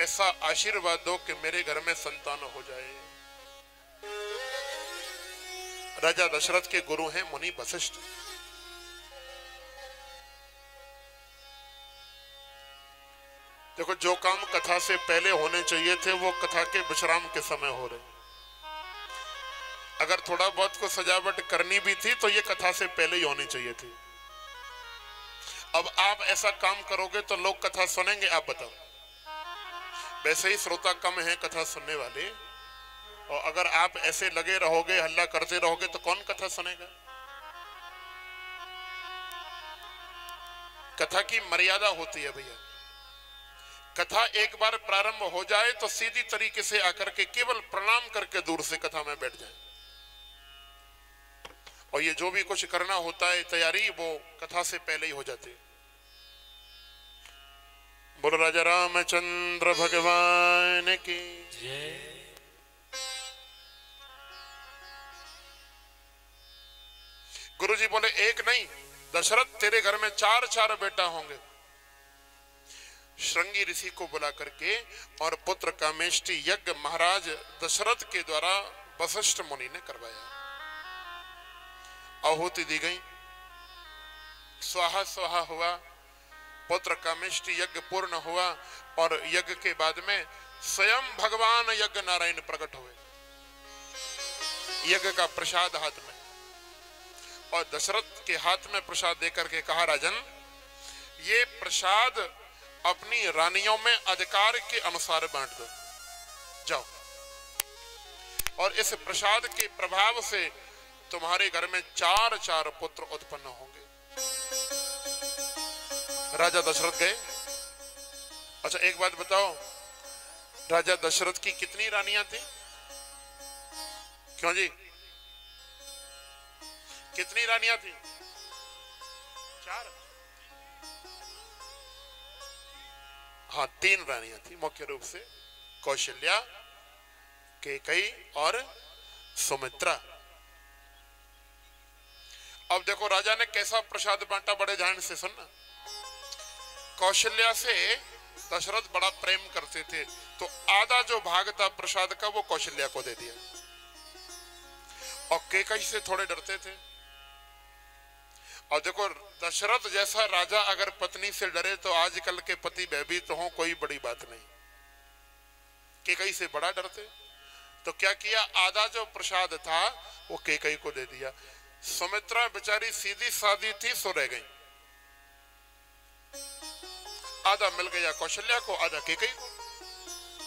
ऐसा आशीर्वाद दो कि मेरे घर में संतान हो जाए। राजा दशरथ के गुरु हैं मुनि वशिष्ठ। देखो, जो काम कथा से पहले होने चाहिए थे वो कथा के विश्राम के समय हो रहे। अगर थोड़ा बहुत को सजावट करनी भी थी तो ये कथा से पहले ही होनी चाहिए थी। अब आप ऐसा काम करोगे तो लोग कथा सुनेंगे? आप बताओ। वैसे ही श्रोता कम है कथा सुनने वाले, और अगर आप ऐसे लगे रहोगे, हल्ला करते रहोगे तो कौन कथा सुनेगा? कथा की मर्यादा होती है भैया। कथा एक बार प्रारंभ हो जाए तो सीधी तरीके से आकर के केवल प्रणाम करके दूर से कथा में बैठ जाए, और ये जो भी कुछ करना होता है तैयारी, वो कथा से पहले ही हो जाती है। बोलो राजा रामचंद्र भगवान की जय। गुरुजी बोले, एक नहीं दशरथ, तेरे घर में 4 बेटा होंगे। श्रृंगी ऋषि को बुला करके और पुत्र कामेष्टि यज्ञ महाराज दशरथ के द्वारा वशिष्ठ मुनि ने करवाया। आहुति दी गई, स्वाहा स्वाहा हुआ, पुत्र कामेष्टि यज्ञ पूर्ण हुआ, और यज्ञ के बाद में स्वयं भगवान यज्ञ नारायण प्रकट हुए, यज्ञ का प्रसाद हाथ में, और दशरथ के हाथ में प्रसाद देकर के कहा, राजन ये प्रसाद अपनी रानियों में अधिकार के अनुसार बांट दो, जाओ, और इस प्रसाद के प्रभाव से तुम्हारे घर में 4 पुत्र उत्पन्न होंगे। राजा दशरथ गए। अच्छा एक बात बताओ, राजा दशरथ की कितनी रानियां थी? क्यों जी, कितनी रानियां थी? 4? हाँ, 3 रानियां थी मुख्य रूप से, कौशल्या, कैकेयी और सुमित्रा। अब देखो राजा ने कैसा प्रसाद बांटा, बड़े ध्यान से सुनना। कौशल्या से दशरथ बड़ा प्रेम करते थे, तो आधा जो भाग था प्रसाद का वो कौशल्या को दे दिया, और कैकेयी से थोड़े डरते थे। और देखो, दशरथ जैसा राजा अगर पत्नी से डरे तो आजकल के पति भयभीत हो, कोई बड़ी बात नहीं। कैकेयी से बड़ा डरते, तो क्या किया, आधा जो प्रसाद था वो कैकेयी को दे दिया। सुमित्रा बेचारी सीधी सादी थी, सो रह गई। आधा मिल गया कौशल्या को, आधा कैकेयी को,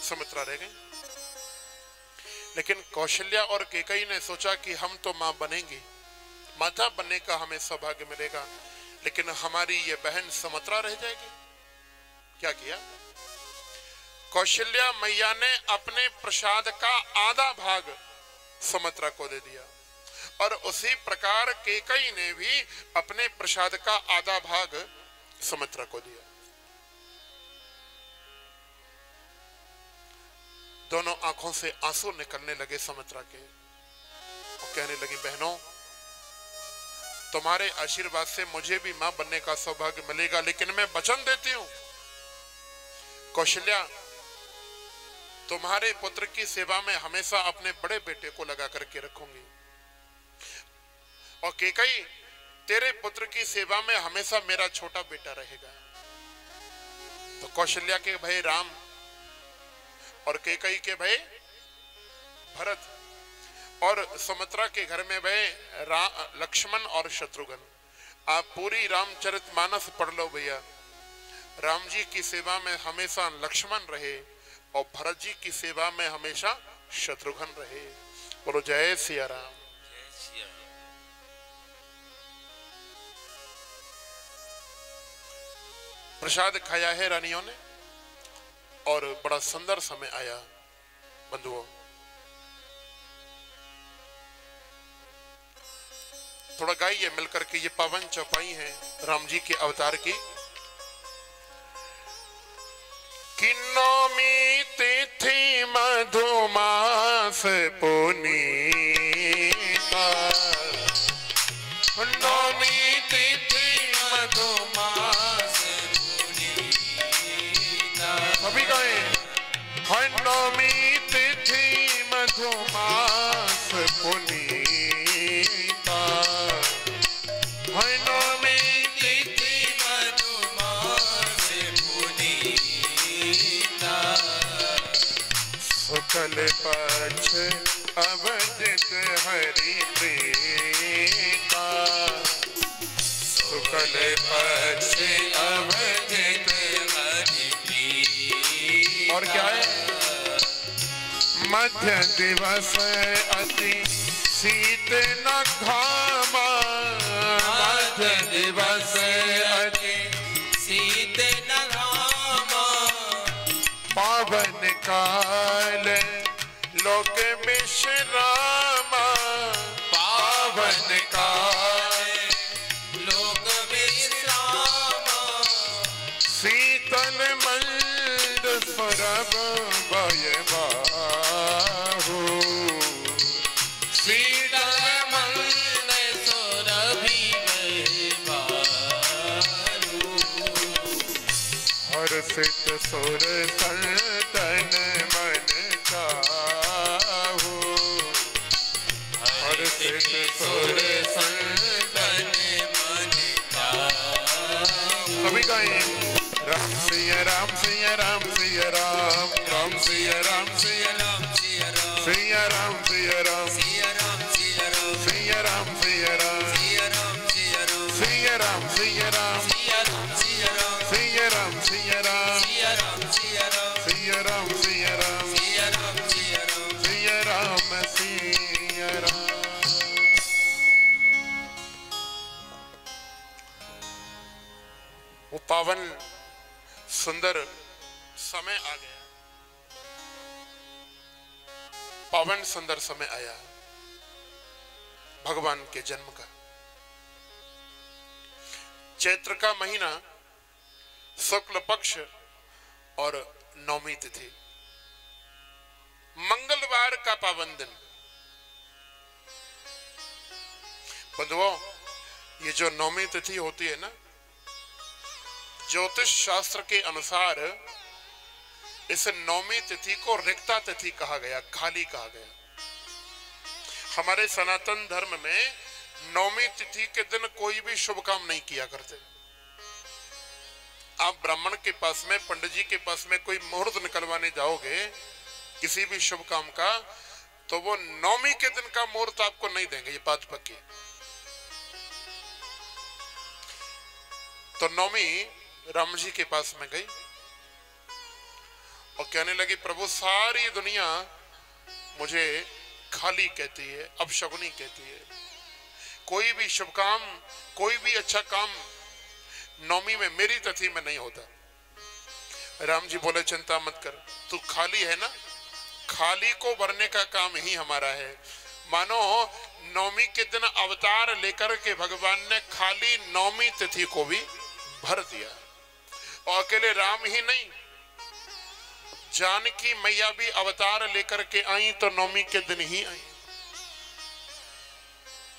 सुमित्रा रह गई। लेकिन कौशल्या और कैकेयी ने सोचा कि हम तो मां बनेंगे, माता बनने का हमें सौभाग्य मिलेगा, लेकिन हमारी ये बहन सुमित्रा रह जाएगी। क्या किया, कौशल्या मैया ने अपने प्रसाद का आधा भाग सुमित्रा को दे दिया, और उसी प्रकार कैकेयी ने भी अपने प्रसाद का आधा भाग सुमित्रा को दिया। दोनों आंखों से आंसू निकलने लगे सुमित्रा के, और कहने लगी, बहनों तुम्हारे आशीर्वाद से मुझे भी मां बनने का सौभाग्य मिलेगा, लेकिन मैं वचन देती हूं कौशल्या, तुम्हारे पुत्र की सेवा में हमेशा अपने बड़े बेटे को लगा करके रखूंगी, और कैकेयी तेरे पुत्र की सेवा में हमेशा मेरा छोटा बेटा रहेगा। तो कौशल्या के भाई राम और कैकेयी के भाई भरत, और सुमित्रा के घर में भाई लक्ष्मण और शत्रुघ्न। आप पूरी रामचरितमानस पढ़ लो भैया, राम जी की सेवा में हमेशा लक्ष्मण रहे, और भरत जी की सेवा में हमेशा शत्रुघ्न रहे। बोलो जय सिया राम। प्रसाद खाया है रानियों ने, और बड़ा सुंदर समय आया। बंधुओं, थोड़ा गाइए मिलकर के, ये पावन चौपाई है राम जी के अवतार की। कि नौमी तिथि मधुमास पुनीता, नौमी तिथि मधुमास पुनीता, अभी गाएं। नौमी तिथि मधुमास पुनीता, नौमी तिथि मधुमास पुनीता, शुक्ल पक्ष अवधित हरि प्रीता, शुक्ल पक्ष अवधित हरि प्रीता। और क्या है? मध्य दिवस अति शीत न घामा, मध्य दिवस अति शीत न घामा, पावन काल लोक विश्रामा, पावन काल लोक विश्रामा, शीतल मंद सरब बयबाहु, शीतल मंद सुरभि बयबाहु, हर्षित सुर संतन मन चाहु, हर्षित सुर संतन मन चाहु। सभी गाएं राम सिया राम सिया राम सिया राम, राम सिया राम सिया राम सिया राम, सिया राम सिया राम, सिया राम सिया राम, सिया राम सिया राम, सिया राम सिया राम, सिया राम सिया राम, सिया राम सिया राम, सिया राम सिया राम, सिया राम सिया राम, सिया राम सिया राम, सिया राम सिया राम, सिया राम सिया राम। वो पावन सुंदर समय आ गया, पावन सुंदर समय आया भगवान के जन्म का। चैत्र का महीना, शुक्ल पक्ष और नौमी तिथि, मंगलवार का पावन दिन। बंधुओं, ये जो नौमी तिथि होती है ना, ज्योतिष शास्त्र के अनुसार इस नौमी तिथि को रिक्ता तिथि कहा गया, खाली कहा गया। हमारे सनातन धर्म में नौमी तिथि के दिन कोई भी शुभ काम नहीं किया करते। आप ब्राह्मण के पास में, पंडित जी के पास में कोई मुहूर्त निकलवाने जाओगे किसी भी शुभ काम का, तो वो नौमी के दिन का मुहूर्त आपको नहीं देंगे, ये बात पक्की। तो नौमी राम जी के पास में गई और कहने लगी, प्रभु सारी दुनिया मुझे खाली कहती है, अपशकुनी कहती है, कोई भी शुभ काम, कोई भी अच्छा काम नौमी में मेरी तिथि में नहीं होता। राम जी बोले, चिंता मत कर, तू खाली है ना, खाली को भरने का काम ही हमारा है। मानो नौमी के दिन अवतार लेकर के भगवान ने खाली नौमी तिथि को भी भर दिया। और अकेले राम ही नहीं, जानकी मैया भी अवतार लेकर के आई तो नौमी के दिन ही आई।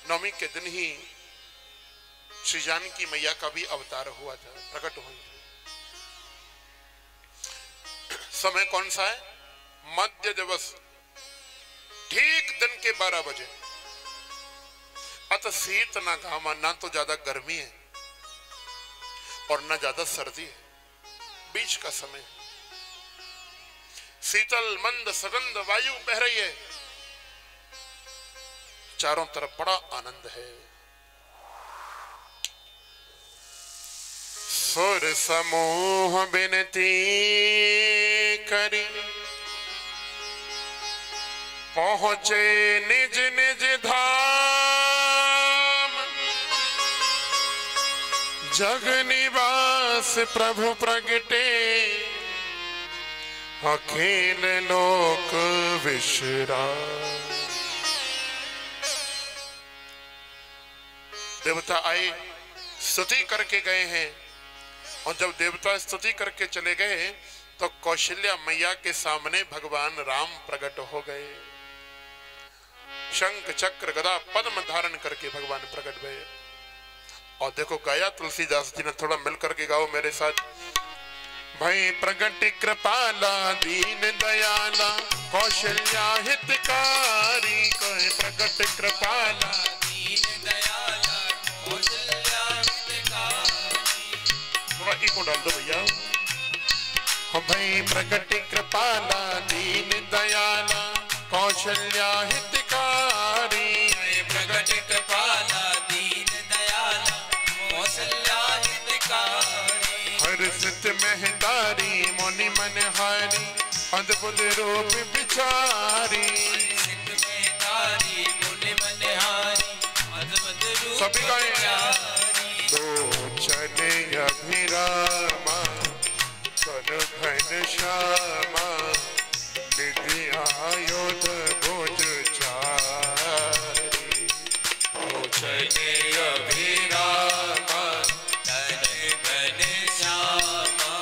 नौमी के दिन ही श्री जानकी मैया का भी अवतार हुआ था, प्रकट हुई। समय कौन सा है? मध्य दिवस, ठीक दिन के 12 बजे। अत शीत ना घामा, ना तो ज्यादा गर्मी है और ना ज्यादा सर्दी है, बीच का समय। शीतल मंद सुगंध वायु बह रही है, चारों तरफ बड़ा आनंद है। सुर समूह विनती करी पहुंचे निज निज धाम, जग निवास प्रभु प्रगटे अखिल लोक विश्राम। देवता आए, स्तुति करके गए हैं, और जब देवता स्तुति करके चले गए तो कौशल्या मैया के सामने भगवान राम प्रकट हो गए। शंख चक्र गदा पद्म धारण करके भगवान प्रकट हुए। और देखो गाया तुलसीदास जी ने, थोड़ा मिल करके गाओ मेरे साथ। भई प्रगट कृपाला दीन दयाला कौशल्या हितकारी कहे प्रगट कृपाला दीन दयाला कौशल्या हितकारी। थोड़ा इको डाल दो भैया। भई प्रगट कृपाला दीन दयाला कौशल्या हितकारी प्रगट कृपाला दीन दयाला कौशल्या हितकारी। हर्षित महतारी मुनि मनहारी अद्भुत रूप बिचारी सिद्ध महतारी मुनि मनहारी अद्भुत रूप सभी गाएं। बिचारी। लोचन अभिरामा कर घन श्यामा निधि आयुध भुज चारी लोचन अभिरामा तन घन श्यामा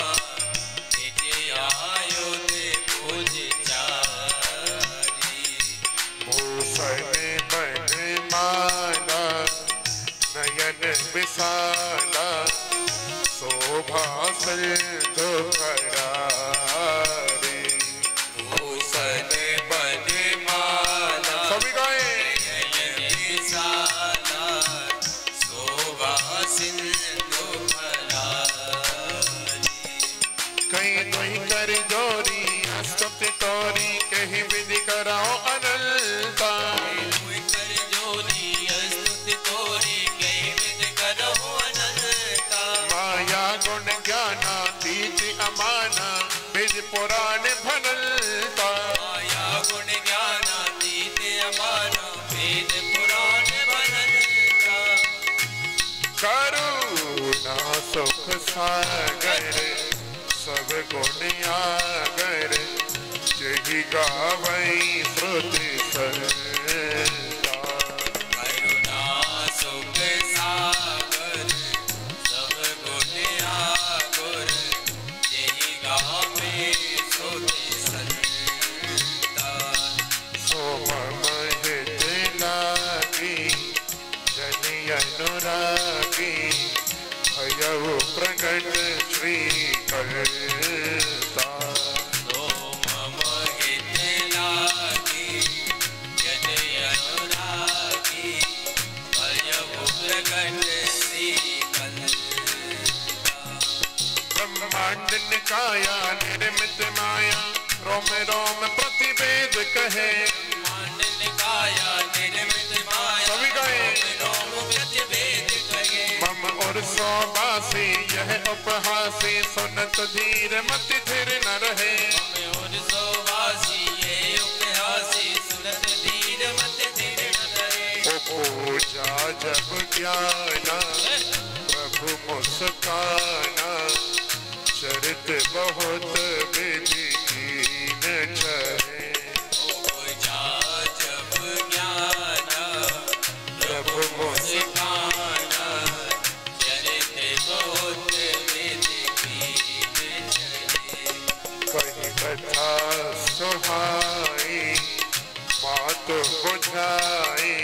निज आयुध भुज चारी। भूषण बनमाला नयन विशाला शोभा सिंधु करारी भूषण बनमाला सभी गाएं। नयन विशाला शोभा सिंधु करारी। कहीं दुई कर जोरी स्तुति तोरी कहीं विधि कराओ अनंता कोई कर जोरी स्तुति तोरी कई विध करो अनंता। माया गुण ज्ञाना तीज अमाना विज पुराण भनलता माया गुण ज्ञानातीत अमाना वेद पुराण बनता। करुणा सुख सागर सब गुण आगर जही गावई श्रुति संता करुणा सुख सागर सब गुण आगर यही गावे सोते संता। सोम हित लागी जनि अनुरागी भयउ प्रगट श्री करता सोम हित लागी जन अनुरागी भयउ प्रगट श्री करता। ब्रह्मांड निकाया निर्मित माया रोम रोम प्रतिवेद कहे ब्रह्मांड निकाया निर्मित माया सभी गाएं। रोम प्रतिवेद कहे। मम और सौबासी यह उपहासी सुनत धीर मति धीर न रहे हमें और सोवासी ये उपहासी सुनत धीर मत धीर न रहे। पूजा जब ज्ञाना प्रभु मुस्काना चरित बहुत विधि कीन चहे पूजा जब ज्ञाना प्रभु मुस्काना चरित बहुत विधि कीन चले। कहीं कथा सुहाई बात बुझाई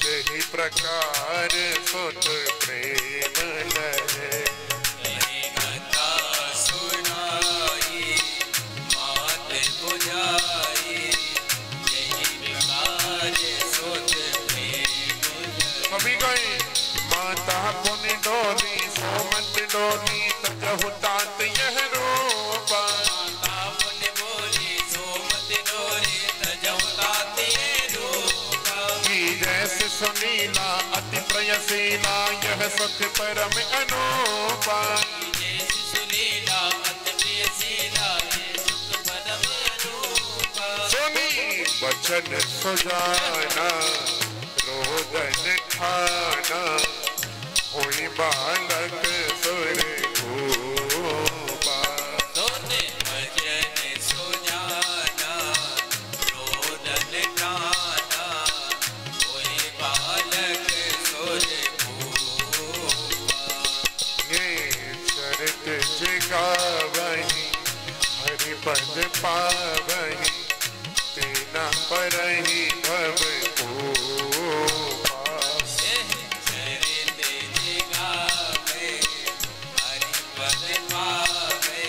यही प्रकार सुत प्रेम लहे कहीं कथा सुनाई बात बुझाई यही प्रकार सोच प्रेम लहे। कभी गए माता पुनि डोली सोमत डोली तजहु तात यह रूपा माता मुनि बोली सोमत डोली तजहु ताते रूपा। की जैसे सुनीला अति प्रयसीला यह सुख परम अनूपा जैसी सुलीला अति प्रियशीला ये सुख परम रूपा। सुनी वचन सुजाना रोदन खाना होई बालक सुर भूपा सोने भजन सुजाना रोदन गाना कोई बालक सुर भूपा। ये चरित जिगावही हरि पद पावही तेना परही भव कोपा चरित जिगावे हरि पद पावे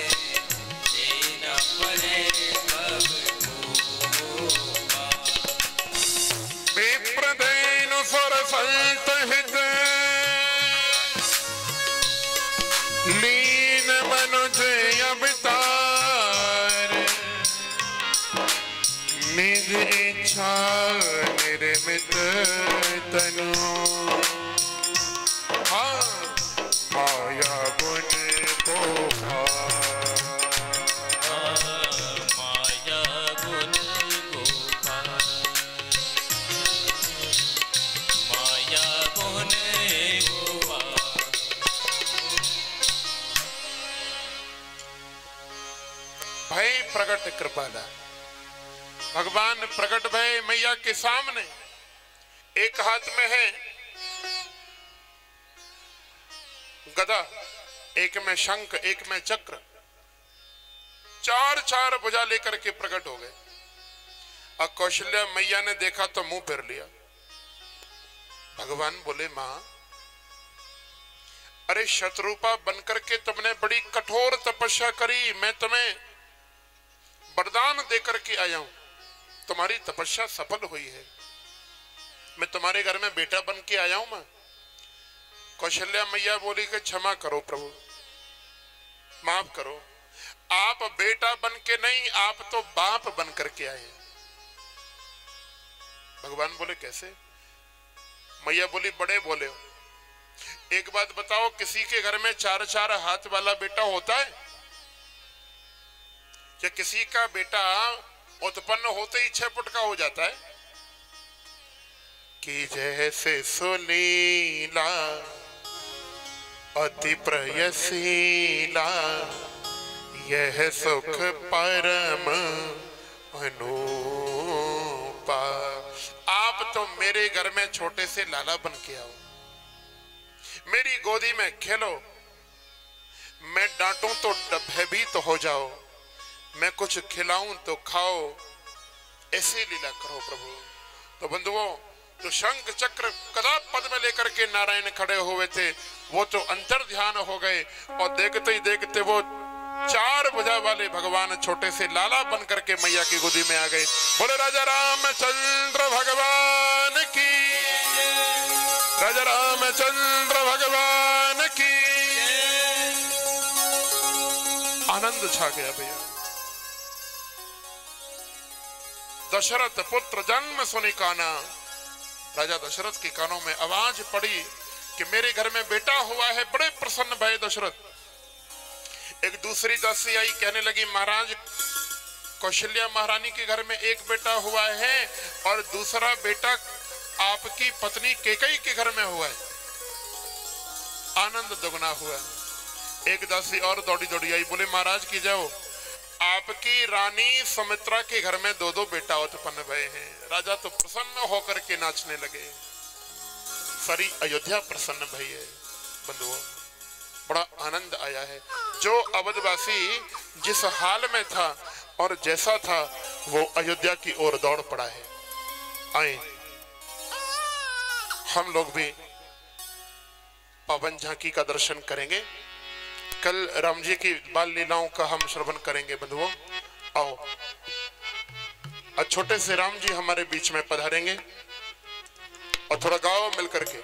निज इच्छा निर्मित तनु, हाँ माया गुण को माया गुण गोपाल, माया गुण गोपाल। भय प्रकट कृपाला, भगवान प्रकट भय मैया के सामने। एक हाथ में है गदा, एक में शंख, एक में चक्र, चार चार भुजा लेकर के प्रकट हो गए। और कौशल्या मैया ने देखा तो मुंह फेर लिया। भगवान बोले, मां अरे शत्रुपा बनकर के तुमने बड़ी कठोर तपस्या करी, मैं तुम्हें वरदान देकर के आया हूं, तुम्हारी तपस्या सफल हुई है, मैं तुम्हारे घर में बेटा बन के आया हूं। मैं कौशल्या मैया बोली कि क्षमा करो प्रभु, माफ करो, आप बेटा बन के नहीं, आप तो बाप बन करके आए। भगवान बोले कैसे? मैया बोली बड़े बोले हो। एक बात बताओ, किसी के घर में चार चार हाथ वाला बेटा होता है क्या? किसी का बेटा उत्पन्न होते ही 6 फुट का हो जाता है? कि जैसे सुलीला अति प्रयसीला, यह सुख परम अनुपा। आप तो मेरे घर में छोटे से लाला बन के आओ, मेरी गोदी में खेलो, मैं डांटूं तो भयभीत हो जाओ, मैं कुछ खिलाऊं तो खाओ, ऐसी लीला करो प्रभु। तो बंधुओं, तो शंख चक्र कदा पद में लेकर के नारायण खड़े हुए थे, वो तो अंतर ध्यान हो गए और देखते ही देखते वो 4 भुजा वाले भगवान छोटे से लाला बन करके मैया की गोदी में आ गए। बोले राजा रामचंद्र भगवान की, राजा रामचंद्र भगवान की। आनंद छा गया भैया। दशरथ पुत्र जन्म सुनि काना, राजा दशरथ के कानों में आवाज पड़ी कि मेरे घर में बेटा हुआ है। बड़े प्रसन्न भये दशरथ। एक दूसरी दासी आई, कहने लगी महाराज कौशल्या महारानी के घर में एक बेटा हुआ है और दूसरा बेटा आपकी पत्नी कैकेयी के घर में हुआ है। आनंद दुगना हुआ। एक दासी और दौड़ी दौड़ी आई, बोले महाराज की जाओ, आपकी रानी सुमित्रा के घर में 2 बेटा उत्पन्न भये हैं। राजा तो प्रसन्न होकर के नाचने लगे। सारी अयोध्या प्रसन्न भई है। बंधुओं, बड़ा आनंद आया है। जो अवधवासी जिस हाल में था और जैसा था, वो अयोध्या की ओर दौड़ पड़ा है। आए हम लोग भी पावन झांकी का दर्शन करेंगे। कल राम जी की बाल लीलाओं का हम श्रवण करेंगे। बंधुओं आओ, छोटे से राम जी हमारे बीच में पधारेंगे और थोड़ा गाओ मिलकर के।